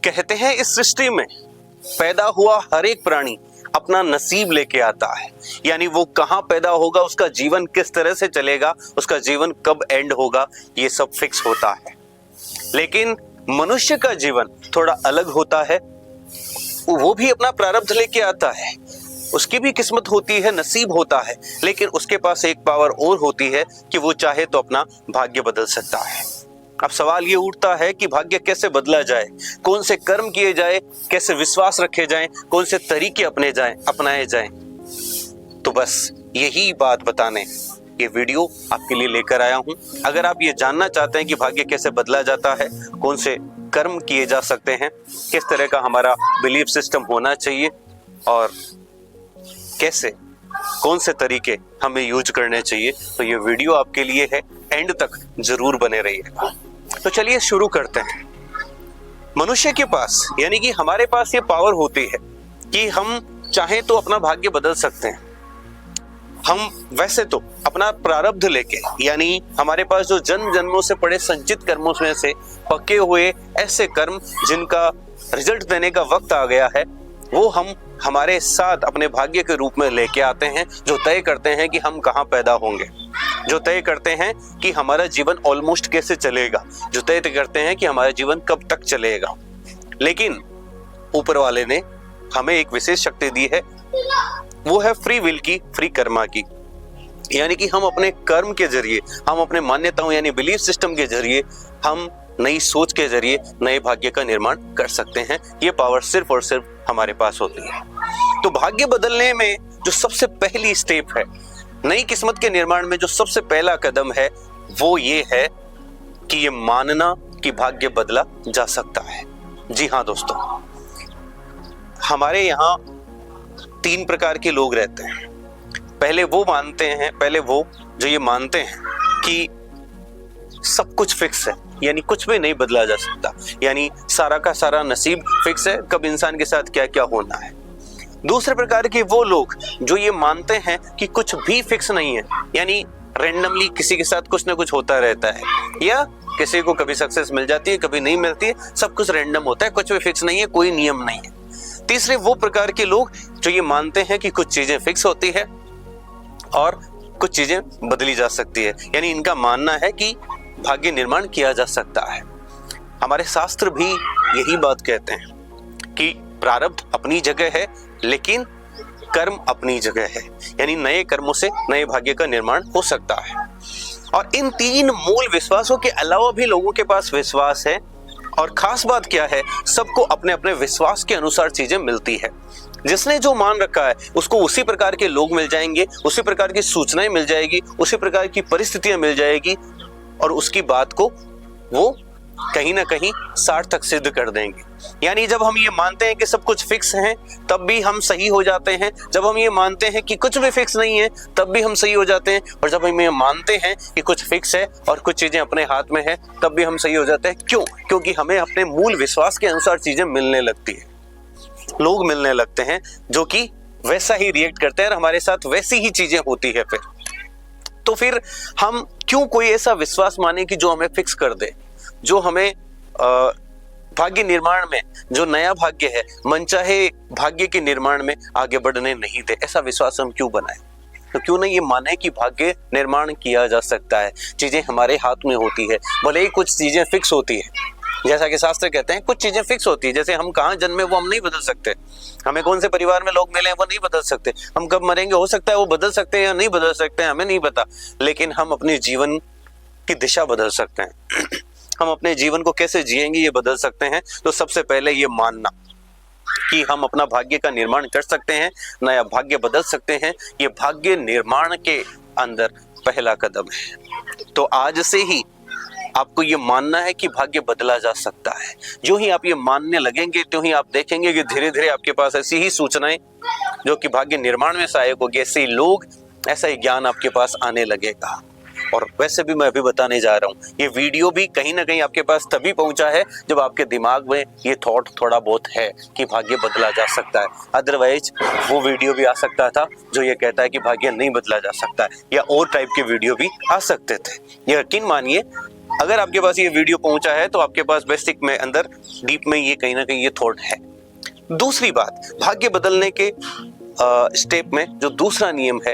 कहते हैं इस सृष्टि में पैदा हुआ हर एक प्राणी अपना नसीब लेके आता है, यानी वो कहाँ पैदा होगा, उसका जीवन किस तरह से चलेगा, उसका जीवन कब एंड होगा, ये सब फिक्स होता है। लेकिन मनुष्य का जीवन थोड़ा अलग होता है। वो भी अपना प्रारब्ध लेके आता है, उसकी भी किस्मत होती है, नसीब होता है, लेकिन उसके पास एक पावर और होती है कि वो चाहे तो अपना भाग्य बदल सकता है। अब सवाल ये उठता है कि भाग्य कैसे बदला जाए, कौन से कर्म किए जाए, कैसे विश्वास रखे जाएं, कौन से तरीके अपनाए जाएं। तो बस यही बात बताने ये वीडियो आपके लिए लेकर आया हूं। अगर आप ये जानना चाहते हैं कि भाग्य कैसे बदला जाता है, कौन से कर्म किए जा सकते हैं, किस तरह का हमारा बिलीफ सिस्टम होना चाहिए और कैसे कौन से तरीके हमें यूज करने चाहिए, तो ये वीडियो आपके लिए है, एंड तक जरूर बने रहिएगा। तो चलिए शुरू करते हैं। मनुष्य के पास यानी कि हमारे पास ये पावर होती है कि हम चाहें तो अपना भाग्य बदल सकते हैं। हम वैसे तो अपना प्रारब्ध लेके, यानी हमारे पास जो जन्म जन्मों से पड़े संचित कर्मों में से पके हुए ऐसे कर्म जिनका रिजल्ट देने का वक्त आ गया है, वो हम हमारे साथ अपने भाग्य के रूप में लेके आते हैं, जो तय करते हैं कि हम कहाँ पैदा होंगे, जो तय करते हैं कि हमारा जीवन ऑलमोस्ट कैसे चलेगा, जो तय करते हैं कि हमारा जीवन कब तक चलेगा। लेकिन ऊपर वाले ने हमें एक विशेष शक्ति दी है, वो है फ्री विल की, फ्री कर्मा की। यानी कि हम अपने कर्म के जरिए, हम अपने मान्यताओं यानी बिलीफ सिस्टम के जरिए, हम नई सोच के जरिए नए भाग्य का निर्माण कर सकते हैं। ये पावर सिर्फ और सिर्फ हमारे पास होती है। तो भाग्य बदलने में जो सबसे पहली स्टेप है, नई किस्मत के निर्माण में जो सबसे पहला कदम है, वो ये है कि ये मानना कि भाग्य बदला जा सकता है। जी हाँ दोस्तों, हमारे यहाँ 3 प्रकार के लोग रहते हैं। पहले वो जो ये मानते हैं कि सब कुछ फिक्स है, यानी कुछ भी नहीं बदला जा सकता, यानी सारा का सारा नसीब फिक्स है, कब इंसान के साथ क्या क्या होना है। दूसरे प्रकार के वो लोग जो ये मानते हैं कि कुछ भी फिक्स नहीं है, यानी रैंडमली किसी के साथ कुछ ना कुछ होता रहता है, या किसी को कभी सक्सेस मिल जाती है, कभी नहीं मिलती है, सब कुछ रैंडम होता है, कुछ भी फिक्स नहीं है, कोई नियम नहीं है। तीसरे वो प्रकार के लोग जो ये मानते हैं कि कुछ चीजें फिक्स होती है और कुछ चीजें बदली जा सकती है, यानी इनका मानना है कि भाग्य निर्माण किया जा सकता है। हमारे शास्त्र भी यही बात कहते हैं कि प्रारब्ध अपनी जगह है, लेकिन कर्म अपनी जगह है, यानी नए कर्मों से नए भाग्य का निर्माण हो सकता है। और इन 3 मूल विश्वासों के अलावा भी लोगों के पास विश्वास है, और खास बात क्या है, सबको अपने अपने विश्वास के अनुसार चीजें मिलती है। जिसने जो मान रखा है उसको उसी प्रकार के लोग मिल जाएंगे, उसी प्रकार की सूचनाएं मिल जाएगी, उसी प्रकार की परिस्थितियां मिल जाएगी, और उसकी बात को वो कहीं ना कहीं सार्थक सिद्ध कर देंगे। यानी जब हम ये मानते हैं कि सब कुछ फिक्स है, तब भी हम सही हो जाते हैं। जब हम ये मानते हैं कि कुछ भी फिक्स नहीं है, तब भी हम सही हो जाते हैं। और जब हम ये मानते हैं कि कुछ फिक्स है और कुछ चीजें अपने हाथ में है, तब भी हम सही हो जाते हैं। क्यों? क्योंकि हमें अपने मूल विश्वास के अनुसार चीजें मिलने लगती है, लोग मिलने लगते हैं जो कि वैसा ही रिएक्ट करते हैं और हमारे साथ वैसी ही चीजें होती है। फिर हम क्यों कोई ऐसा विश्वास माने कि जो हमें फिक्स कर दे, जो हमें भाग्य निर्माण में, जो नया भाग्य है, मनचाहे भाग्य के निर्माण में आगे बढ़ने नहीं दे। ऐसा विश्वास हम क्यों बनाए? तो क्यों नहीं ये माने कि भाग्य निर्माण किया जा सकता है, चीजें हमारे हाथ में होती है। भले ही कुछ चीजें फिक्स होती है, जैसा कि शास्त्र कहते हैं कुछ चीजें फिक्स होती है, जैसे हम कहाँ जन्मे वो हम नहीं बदल सकते, हमें कौन से परिवार में लोग मिले हैं वो नहीं बदल सकते, हम कब मरेंगे हो सकता है वो बदल सकते हैं या नहीं बदल सकते हैं, हमें नहीं पता। लेकिन हम अपने जीवन की दिशा बदल सकते हैं हम अपने जीवन को कैसे जिएंगे ये बदल सकते हैं। तो सबसे पहले ये मानना कि हम अपना भाग्य का निर्माण कर सकते हैं, नया भाग्य बदल सकते हैं, ये भाग्य निर्माण के अंदर पहला कदम है। तो आज से ही आपको ये मानना है कि भाग्य बदला जा सकता है। जो ही आप ये मानने लगेंगे, तो ही आप देखेंगे कि धीरे धीरे आपके पास ऐसी ही सूचनाएं जो कि भाग्य निर्माण में सहायक होगी, ऐसे ही लोग, ऐसा ही ज्ञान आपके पास आने लगेगा। और वैसे भी मैं अभी बताने जा रहा हूँ, ये वीडियो भी कहीं ना कहीं आपके पास तभी पहुंचा है जब आपके दिमाग में ये थॉट थोड़ा बहुत है कि भाग्य बदला जा सकता है। अदरवाइज वो वीडियो भी आ सकता था जो ये कहता है कि भाग्य नहीं बदला जा सकता है, या और टाइप के वीडियो भी आ सकते थे। यकीन मानिए अगर आपके पास ये वीडियो पहुंचा है तो आपके पास बेसिक में अंदर डीप में ये कहीं ना कहीं ये थॉट है। दूसरी बात, भाग्य बदलने के स्टेप में जो दूसरा नियम है,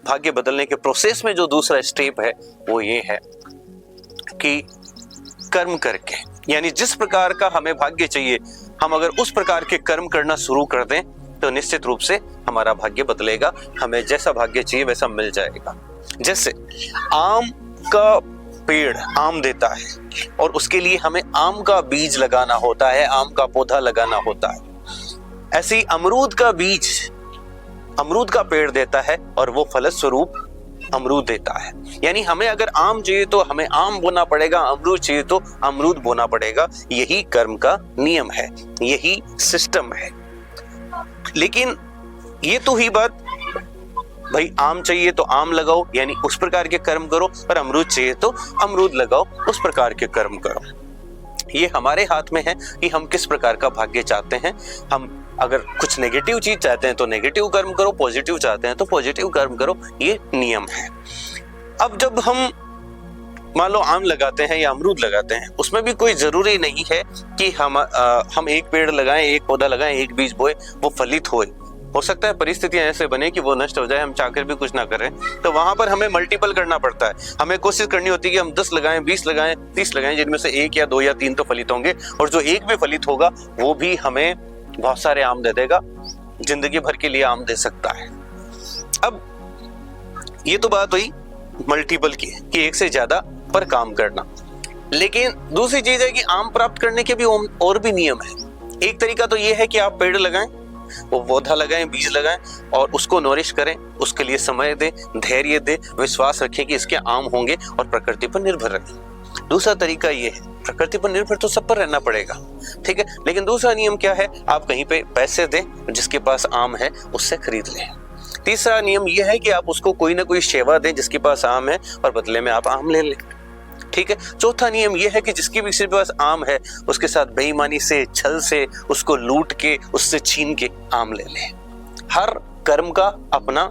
भाग्य बदलने के प्रोसेस में जो दूसरा स्टेप है वो ये है कि कर्म करके, यानी जिस प्रकार का हमें भाग्य चाहिए हम अगर उस प्रकार के कर्म करना शुरू कर दें तो निश्चित रूप से हमारा भाग्य बदलेगा, हमें जैसा भाग्य चाहिए वैसा मिल जाएगा। जैसे आम का पेड़ आम देता है और उसके लिए हमें आम का बीज लगाना होता है, आम का पौधा लगाना होता है। ऐसे ही अमरूद का बीज अमरूद का पेड़ देता है और वो फलस्वरूप अमरूद देता है। यानी हमें अगर आम चाहिए तो हमें आम बोना पड़ेगा, अमरूद चाहिए तो अमरूद बोना पड़ेगा। यही कर्म का नियम है, यही सिस्टम है। लेकिन ये तो ही बात, भाई आम चाहिए तो आम लगाओ, यानी उस प्रकार के कर्म करो, और अमरूद चाहिए तो अमरूद लगाओ, उस प्रकार के कर्म करो। ये हमारे हाथ में है कि हम किस प्रकार का भाग्य चाहते हैं। हम अगर कुछ नेगेटिव चीज चाहते हैं तो नेगेटिव कर्म करो, पॉजिटिव चाहते हैं तो पॉजिटिव कर्म करो, ये नियम है। अब जब हम मान लो आम लगाते हैं या अमरूद लगाते हैं, उसमें भी कोई जरूरी नहीं है कि हम एक पेड़ लगाएं, एक पौधा लगाएं, एक बीज बोए, वो फलित होए। हो सकता है परिस्थितियां ऐसे बने कि वो नष्ट हो जाए, हम चाहकर भी कुछ ना करें, तो वहां पर हमें मल्टीपल करना पड़ता है। हमें कोशिश करनी होती है कि हम 10 लगाएं, 20 लगाएं, 30 लगाएं, जिनमें से 1 या 2 या 3 तो फलित होंगे, और जो एक भी फलित होगा वो भी हमें बहुत सारे आम दे देगा, जिंदगी भर के लिए आम दे सकता है। अब ये तो बात हुई मल्टीपल की, कि एक से ज्यादा पर काम करना। लेकिन दूसरी चीज है कि आम प्राप्त करने के भी और भी नियम है। एक तरीका तो ये है कि आप पेड़ लगाएं, वो पौधा लगाएं, बीज लगाएं और उसको नॉरिश करें, उसके लिए समय दें, धैर्य दें, विश्वास रखें कि इसके आम होंगे और प्रकृति पर निर्भर रहें। दूसरा तरीका ये है, प्रकृति पर निर्भर तो सब पर रहना पड़ेगा, ठीक है, लेकिन दूसरा नियम क्या है, आप कहीं पे पैसे दें, जिसके पास आम है उससे खरीद लें। तीसरा नियम यह है कि आप उसको कोई ना कोई सेवा दें जिसके पास आम है और बदले में आप आम ले लें, ठीक है। चौथा नियम यह है कि जिसके भी किसी के पास आम है उसके साथ बेईमानी से, छल से, उसको लूट के, उससे छीन के आम ले लें। हर कर्म का अपना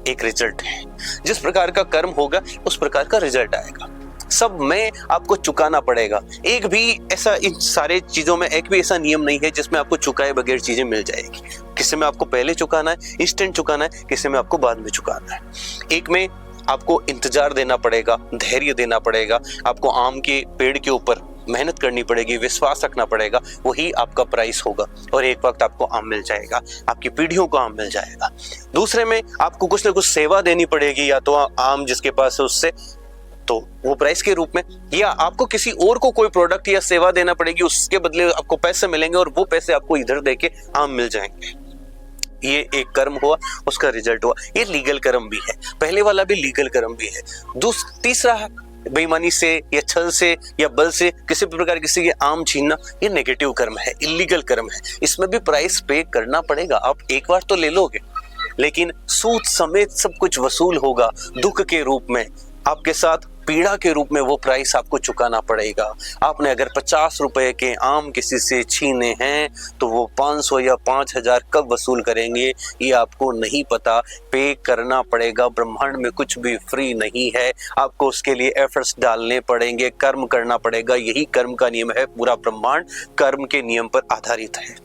एक रिजल्ट है, जिस प्रकार का कर्म होगा उस प्रकार का रिजल्ट आएगा। सब में आपको चुकाना पड़ेगा। एक भी ऐसा, इन सारे चीजों में एक भी ऐसा नियम नहीं है जिसमें आपको चुकाए बगैर चीजें मिल जाएगी। किसी में आपको पहले चुकाना है, इंस्टेंट चुकाना है, किसी में आपको बाद में चुकाना है। एक में आपको इंतजार देना पड़ेगा, धैर्य देना पड़ेगा, आपको आम के पेड़ के ऊपर मेहनत करनी पड़ेगी, विश्वास रखना पड़ेगा, वही आपका प्राइस होगा और एक वक्त आपको आम मिल जाएगा, आपकी पीढ़ियों को आम मिल जाएगा। दूसरे में आपको कुछ ना कुछ सेवा देनी पड़ेगी, या तो आम जिसके पास है उससे, तो वो प्राइस के रूप में, या आपको किसी और को कोई प्रोडक्ट या सेवा देना पड़ेगी, उसके बदले आपको पैसे मिलेंगे और वो पैसे आपको इधर देके आम मिल जाएंगे। ये एक कर्म हुआ, उसका रिजल्ट हुआ। ये लीगल कर्म भी है, पहले वाला भी लीगल कर्म भी है। तीसरा बेईमानी से या छल से या बल से किसी भी प्रकार किसी के आम छीनना, ये नेगेटिव कर्म है, इलीगल कर्म है। इसमें भी प्राइस पे करना पड़ेगा। आप एक बार तो ले लोगे, लेकिन सूद समेत सब कुछ वसूल होगा, दुख के रूप में, आपके साथ पीड़ा के रूप में वो प्राइस आपको चुकाना पड़ेगा। आपने अगर 50 रुपए के आम किसी से छीने हैं तो वो 500 या 5000 कब वसूल करेंगे ये आपको नहीं पता। पे करना पड़ेगा। ब्रह्मांड में कुछ भी फ्री नहीं है, आपको उसके लिए एफर्ट्स डालने पड़ेंगे, कर्म करना पड़ेगा। यही कर्म का नियम है। पूरा ब्रह्मांड कर्म के नियम पर आधारित है।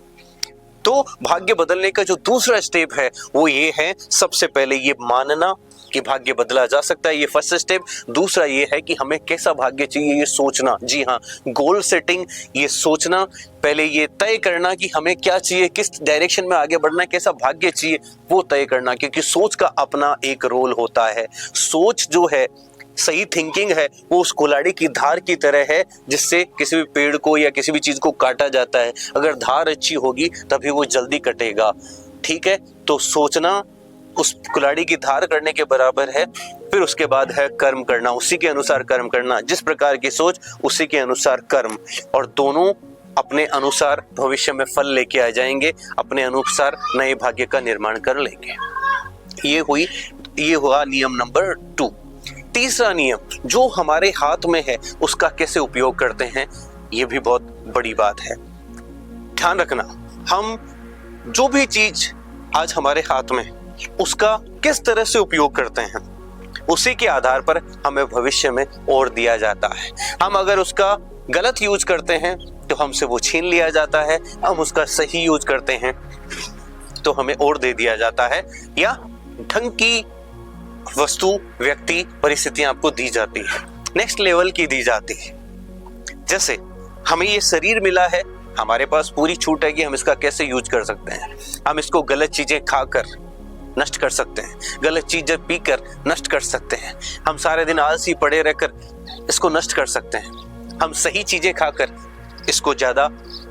तो भाग्य बदलने का जो दूसरा स्टेप है वो ये है, सबसे पहले ये मानना कि भाग्य बदला जा सकता है, ये फर्स्ट स्टेप। दूसरा ये है कि हमें कैसा भाग्य चाहिए, ये सोचना। जी हाँ, गोल सेटिंग, ये सोचना। पहले ये तय करना कि हमें क्या चाहिए, किस डायरेक्शन में आगे बढ़ना है, कैसा भाग्य चाहिए, वो तय करना। क्योंकि सोच का अपना एक रोल होता है। सोच जो है, सही थिंकिंग है, वो उस कुल्हाड़ी की धार की तरह है जिससे किसी भी पेड़ को या किसी भी चीज को काटा जाता है। अगर धार अच्छी होगी तभी वो जल्दी कटेगा, ठीक है। तो सोचना उस कुल्हाड़ी की धार करने के बराबर है। फिर उसके बाद है कर्म करना, उसी के अनुसार कर्म करना। जिस प्रकार की सोच उसी के अनुसार कर्म, और दोनों अपने अनुसार भविष्य में फल लेके आ जाएंगे, अपने अनुसार नए भाग्य का निर्माण कर लेंगे। ये हुआ नियम नंबर 2। तीसरा नियम जो हमारे हाथ में है उसका कैसे उपयोग करते हैं, ये भी बहुत बड़ी बात है। ध्यान रखना, हम जो भी चीज आज हमारे हाथ में उसका किस तरह से उपयोग करते हैं। उसी के आधार पर हमें भविष्य में और दिया जाता है। हम अगर उसका गलत यूज करते हैं तो हमसे वो छीन लिया जाता है, हम उसका सही यूज करते हैं तो हमें और दे दिया जाता है, या ढंग की वस्तु, व्यक्ति, परिस्थितियां आपको दी जाती है, नेक्स्ट लेवल की दी जाती है। जैसे हमें ये शरीर मिला है, हमारे पास पूरी छूट है कि हम इसका कैसे यूज कर सकते हैं। हम इसको गलत चीजें खाकर नष्ट कर सकते हैं, गलत चीजें पीकर नष्ट कर सकते हैं, हम सारे दिन आलसी पड़े रहकर इसको नष्ट कर सकते हैं, हम सही चीजें खाकर इसको ज्यादा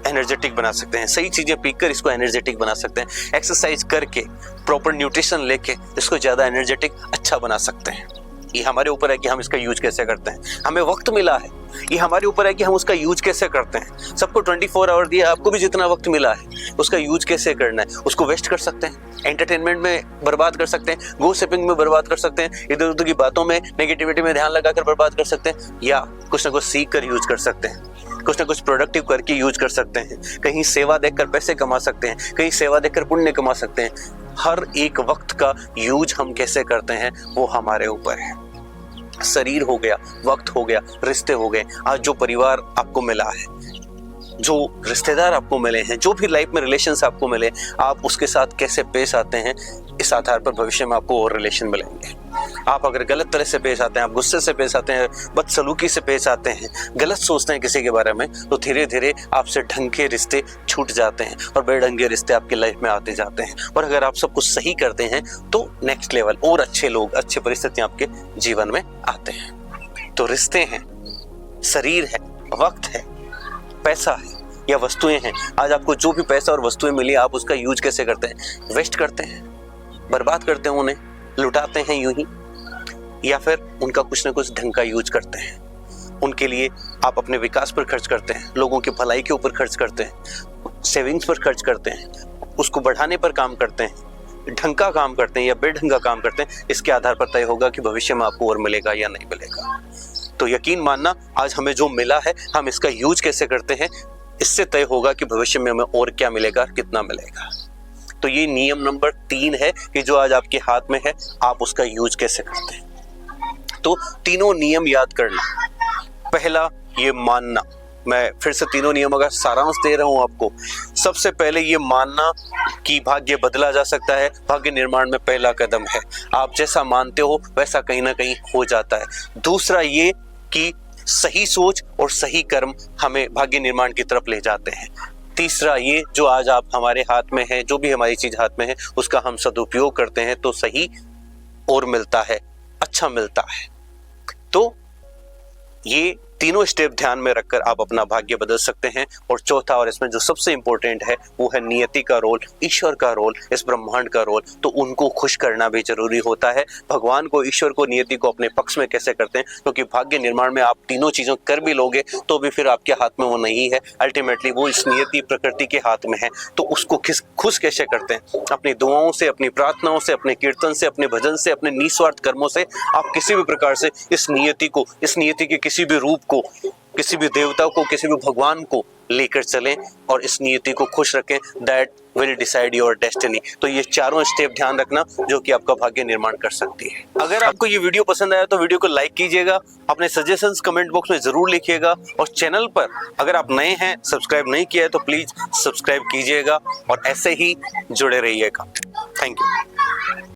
एनर्जेटिक बना सकते हैं, सही चीजें पीकर इसको एनर्जेटिक बना सकते हैं, एक्सरसाइज करके प्रॉपर न्यूट्रिशन लेके इसको ज्यादा एनर्जेटिक अच्छा बना सकते हैं। ये हमारे ऊपर है कि हम इसका यूज कैसे करते हैं। हमें वक्त मिला है, ये हमारे ऊपर है कि हम उसका यूज कैसे करते हैं। सबको 24 आवर दिया, आपको भी जितना वक्त मिला है उसका यूज कैसे करना है। उसको वेस्ट कर सकते हैं, एंटरटेनमेंट में बर्बाद कर सकते हैं, गॉसिपिंग में बर्बाद कर सकते हैं, इधर उधर की बातों में, नेगेटिविटी में ध्यान लगाकर बर्बाद कर सकते हैं, या कुछ ना कुछ सीख कर यूज कर सकते हैं, कुछ ना कुछ प्रोडक्टिव करके यूज कर सकते हैं। कहीं सेवा देकर पैसे कमा सकते हैं, कहीं सेवा देकर पुण्य कमा सकते हैं। हर एक वक्त का यूज हम कैसे करते हैं वो हमारे ऊपर है। शरीर हो गया, वक्त हो गया, रिश्ते हो गए, आज जो परिवार आपको मिला है, जो रिश्तेदार आपको मिले हैं, जो भी लाइफ में रिलेशंस आपको मिले, आप उसके साथ कैसे पेश आते हैं, इस आधार पर भविष्य में आपको और रिलेशन मिलेंगे। आप अगर गलत तरह से पेश आते हैं, आप गुस्से से पेश आते हैं, बदसलूकी से पेश आते हैं, गलत सोचते हैं किसी के बारे में, तो धीरे धीरे आपसे ढंग के रिश्ते छूट जाते हैं और बेढंगे रिश्ते आपकी लाइफ में आते जाते हैं। और अगर आप सब कुछ सही करते हैं तो नेक्स्ट लेवल और अच्छे लोग, अच्छी परिस्थितियां आपके जीवन में आते हैं। तो रिश्ते हैं, शरीर है, वक्त है, पैसा है या वस्तुएं हैं। आज आपको जो भी पैसा और वस्तुएं मिली, आप उसका यूज कैसे करते हैं? वेस्ट करते हैं, बर्बाद करते हैं, उन्हें लुटाते हैं यूं ही, या फिर उनका कुछ ना कुछ ढंग का यूज करते हैं। उनके लिए आप अपने विकास पर खर्च करते हैं, लोगों की भलाई के ऊपर खर्च करते हैं, सेविंग्स पर खर्च करते हैं, उसको बढ़ाने पर काम करते हैं, ढंग का काम करते हैं या बेढंग का काम करते हैं। इसके आधार पर तय होगा कि भविष्य में आपको और मिलेगा या नहीं मिलेगा। तो यकीन मानना, आज हमें जो मिला है हम इसका यूज कैसे करते हैं, इससे तय होगा कि भविष्य में हमें और क्या मिलेगा, कितना मिलेगा। तो ये नियम नंबर 3 है कि जो आज आपके हाथ में है, आप उसका यूज कैसे करते हैं। तो तीनों नियम याद करना। पहला, ये मानना। मैं फिर से तीनों नियम अगर सारांश दे रहा हूं आपको। सबसे पहले ये मानना कि भाग्य बदला जा सकता है, भाग्य निर्माण में पहला कदम है। आप जैसा मानते हो वैसा कहीं ना कहीं हो जाता है। दूसरा ये कि सही सोच और सही कर्म हमें भाग्य निर्माण की तरफ ले जाते हैं। तीसरा ये, जो आज आप हमारे हाथ में है, जो भी हमारी चीज हाथ में है, उसका हम सदुपयोग करते हैं तो सही और मिलता है, अच्छा मिलता है। तो ये तीनों स्टेप ध्यान में रखकर आप अपना भाग्य बदल सकते हैं। और चौथा, और इसमें जो सबसे इंपॉर्टेंट है, वो है नियति का रोल, ईश्वर का रोल, इस ब्रह्मांड का रोल। तो उनको खुश करना भी जरूरी होता है। भगवान को, ईश्वर को, नियति को अपने पक्ष में कैसे करते हैं, क्योंकि भाग्य निर्माण में आप तीनों चीजों कर भी लोगे तो भी फिर आपके हाथ में वो नहीं है। अल्टीमेटली वो इस नियति, प्रकृति के हाथ में है। तो उसको खुश कैसे करते हैं? अपनी दुआओं से, अपनी प्रार्थनाओं से, अपने कीर्तन से, अपने भजन से, अपने निस्वार्थ कर्मों से आप किसी भी प्रकार से इस नियति को, इस नियति के किसी भी रूप को, किसी भी देवता को, किसी भी भगवान को लेकर चलें और इस नियति को खुश रखें। That will decide your destiny. तो ये चारों स्टेप ध्यान रखना जो कि आपका भाग्य निर्माण कर सकती है। अगर आपको ये वीडियो पसंद आया तो वीडियो को लाइक कीजिएगा, अपने सजेशंस कमेंट बॉक्स में जरूर लिखिएगा, और चैनल पर अगर आप नए हैं, सब्सक्राइब नहीं किया है तो प्लीज सब्सक्राइब कीजिएगा और ऐसे ही जुड़े रहिएगा। Thank you.